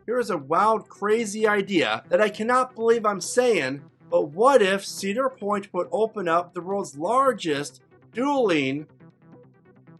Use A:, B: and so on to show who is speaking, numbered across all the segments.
A: here is a wild, crazy idea that I cannot believe I'm saying, but what if Cedar Point would open up the world's largest dueling?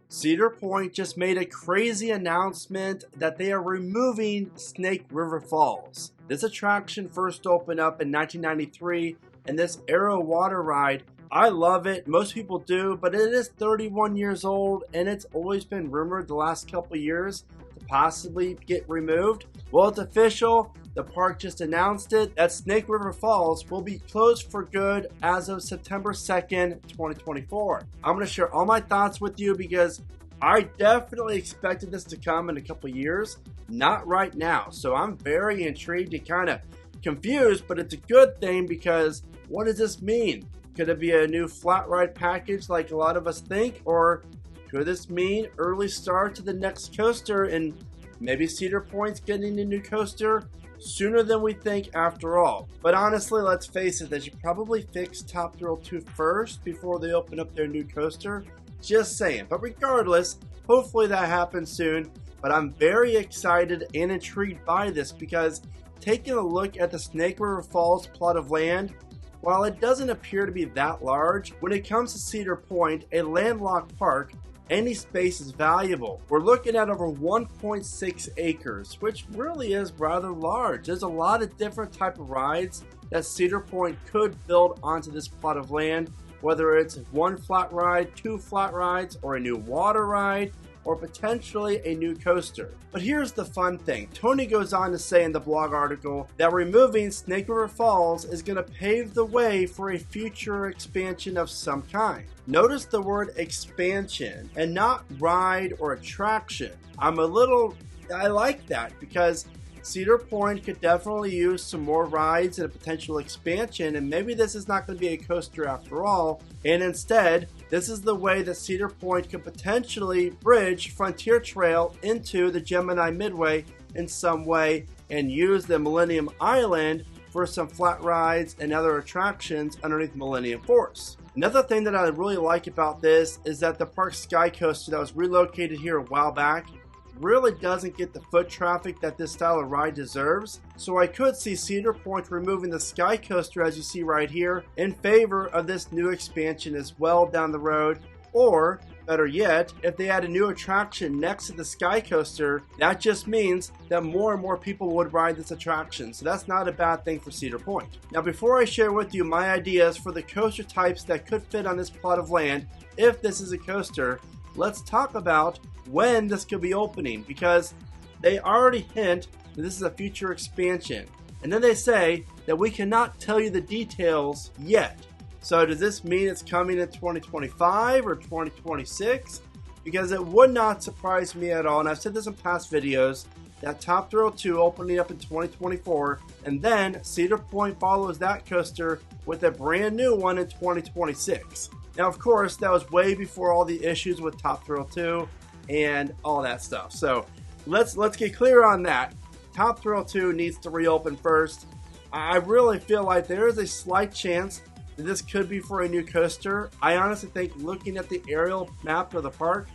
A: Cedar Point just made a crazy announcement that they are removing Snake River Falls. This attraction first opened up in 1993, and this Arrow water ride, I love it. Most people do, but it is 31 years old, and it's always been rumored the last couple years to possibly get removed. Well, it's official. The park just announced it that Snake River Falls will be closed for good as of September 2nd, 2024. I'm going to share all my thoughts with you because I definitely expected this to come in a couple years, not right now. So I'm very intrigued and kind of confused, but it's a good thing because what does this mean? Could it be a new flat ride package like a lot of us think? Or could this mean early start to the next coaster and maybe Cedar Point's getting a new coaster sooner than we think after all? But honestly, let's face it, they should probably fix Top Thrill 2 first before they open up their new coaster. Just saying. But regardless, hopefully that happens soon. But I'm very excited and intrigued by this because taking a look at the Snake River Falls plot of land, while it doesn't appear to be that large, when it comes to Cedar Point, a landlocked park, any space is valuable. We're looking at over 1.6 acres, which really is rather large. There's a lot of different type of rides that Cedar Point could build onto this plot of land, whether it's one flat ride, two flat rides, or a new water ride, or potentially a new coaster. But here's the fun thing. Tony goes on to say in the blog article that removing Snake River Falls is going to pave the way for a future expansion of some kind. Notice the word expansion and not ride or attraction. I like that because Cedar Point could definitely use some more rides and a potential expansion, and maybe this is not going to be a coaster after all, and instead this is the way that Cedar Point could potentially bridge Frontier Trail into the Gemini Midway in some way and use the Millennium Island for some flat rides and other attractions underneath Millennium Force. Another thing that I really like about this is that the park Sky Coaster that was relocated here a while back really doesn't get the foot traffic that this style of ride deserves. So I could see Cedar Point removing the Sky Coaster, as you see right here, in favor of this new expansion as well down the road. Or better yet, if they add a new attraction next to the Sky Coaster, that just means that more and more people would ride this attraction. So that's not a bad thing for Cedar Point. Now, before I share with you my ideas for the coaster types that could fit on this plot of land, if this is a coaster, let's talk about when this could be opening, because they already hint that this is a future expansion. And then they say that we cannot tell you the details yet. So does this mean it's coming in 2025 or 2026? Because it would not surprise me at all, and I've said this in past videos, that Top Thrill 2 opening up in 2024, and then Cedar Point follows that coaster with a brand new one in 2026. Now, of course, that was way before all the issues with Top Thrill 2 and all that stuff. So let's get clear on that. Top Thrill 2 needs to reopen first. I really feel like there is a slight chance that this could be for a new coaster. I honestly think, looking at the aerial map of the park,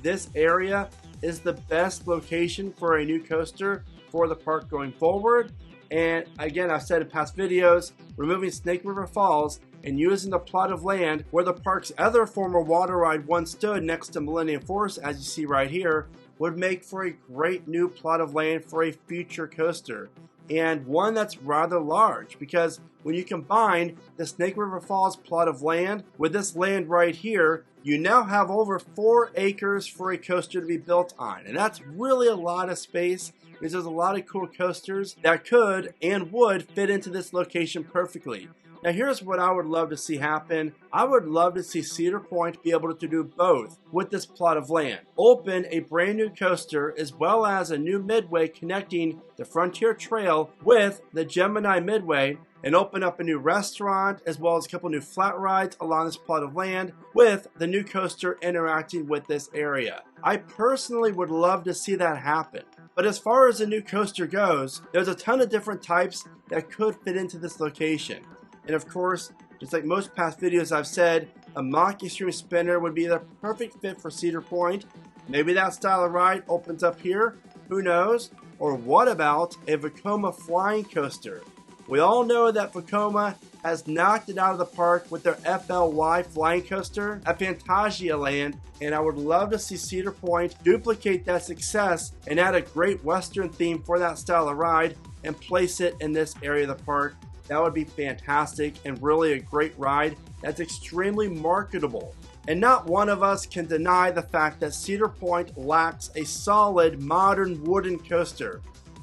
A: this area is the best location for a new coaster for the park going forward. And again, I've said in past videos, removing Snake River Falls and using the plot of land where the park's other former water ride once stood next to Millennium Force, as you see right here, would make for a great new plot of land for a future coaster. And one that's rather large, because when you combine the Snake River Falls plot of land with this land right here, you now have over 4 acres for a coaster to be built on. And that's really a lot of space, because there's a lot of cool coasters that could and would fit into this location perfectly. Now, here's what I would love to see happen. I would love to see Cedar Point be able to do both with this plot of land. Open a brand new coaster as well as a new midway connecting the Frontier Trail with the Gemini Midway, and open up a new restaurant as well as a couple new flat rides along this plot of land with the new coaster interacting with this area. I personally would love to see that happen. But as far as the new coaster goes, there's a ton of different types that could fit into this location. And of course, just like most past videos I've said, a Mach Extreme Spinner would be the perfect fit for Cedar Point. Maybe that style of ride opens up here, who knows? Or what about a Vekoma flying coaster? We all know that Vekoma has knocked it out of the park with their FLY flying coaster at Phantasialand, and I would love to see Cedar Point duplicate that success and add a great Western theme for that style of ride and place it in this area of the park. That would be fantastic and really a great ride that's extremely marketable. And not one of us can deny the fact that Cedar Point lacks a solid modern wooden coaster.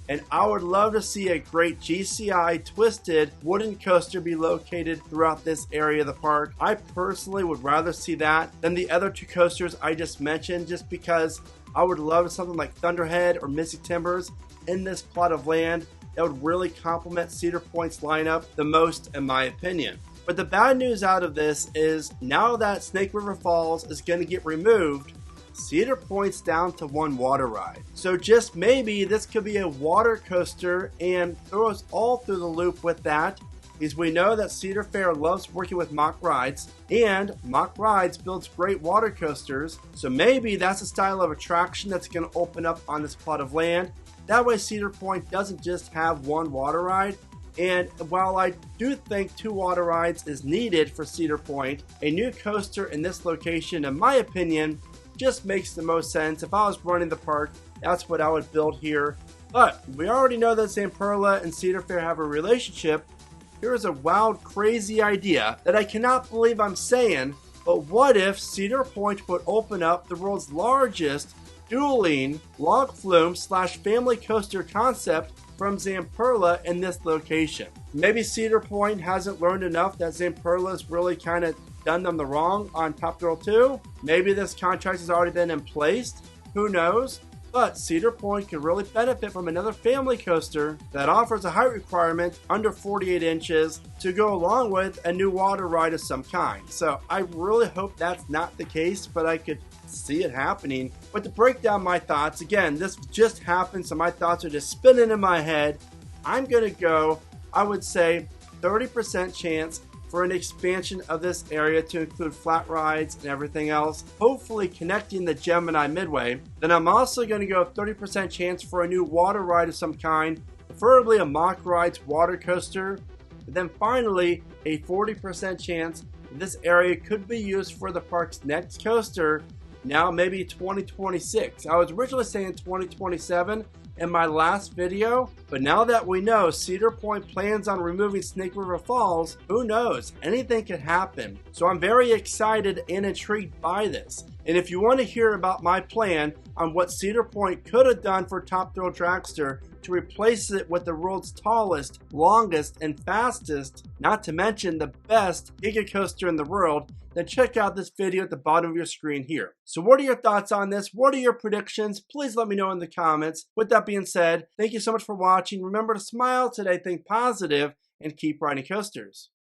A: And I would love to see a great GCI twisted wooden coaster be located throughout this area of the park. I personally would rather see that than the other two coasters I just mentioned, just because I would love something like Thunderhead or Mystic Timbers in this plot of land. That would really complement Cedar Point's lineup the most, in my opinion. But the bad news out of this is now that Snake River Falls is going to get removed, Cedar Point's down to one water ride. So just maybe this could be a water coaster and throw us all through the loop with that, because we know that Cedar Fair loves working with Mock Rides, and Mock Rides builds great water coasters. So maybe that's a style of attraction that's going to open up on this plot of land. That way Cedar Point doesn't just have one water ride. And while I do think 2 water rides is needed for Cedar Point, a new coaster in this location, in my opinion, just makes the most sense. If I was running the park, that's what I would build here. But we already know that Zamperla and Cedar Fair have a relationship. Here's a wild, crazy idea that I cannot believe I'm saying, but what if Cedar Point would open up the world's largest dueling log flume / family coaster concept from Zamperla in this location? Maybe Cedar Point hasn't learned enough that Zamperla's really kind of done them the wrong on Top Thrill 2. Maybe this contract has already been in place. Who knows? But Cedar Point could really benefit from another family coaster that offers a height requirement under 48 inches to go along with a new water ride of some kind. So I really hope that's not the case, but I could see it happening. But to break down my thoughts, again, this just happened, so my thoughts are just spinning in my head. I'm going to go, I would say, 30% chance for an expansion of this area to include flat rides and everything else, hopefully connecting the Gemini Midway. Then I'm also going to go 30% chance for a new water ride of some kind, preferably a Mock Rides water coaster. And then finally, a 40% chance that this area could be used for the park's next coaster, now maybe 2026. I was originally saying 2027 in my last video, but now that we know Cedar Point plans on removing Snake River Falls, who knows, anything could happen. So I'm very excited and intrigued by this. And if you want to hear about my plan on what Cedar Point could have done for Top Thrill Dragster to replace it with the world's tallest, longest, and fastest, not to mention the best Giga Coaster in the world, then check out this video at the bottom of your screen here. So what are your thoughts on this? What are your predictions? Please let me know in the comments. With that being said, thank you so much for watching. Remember to smile today, think positive, and keep riding coasters.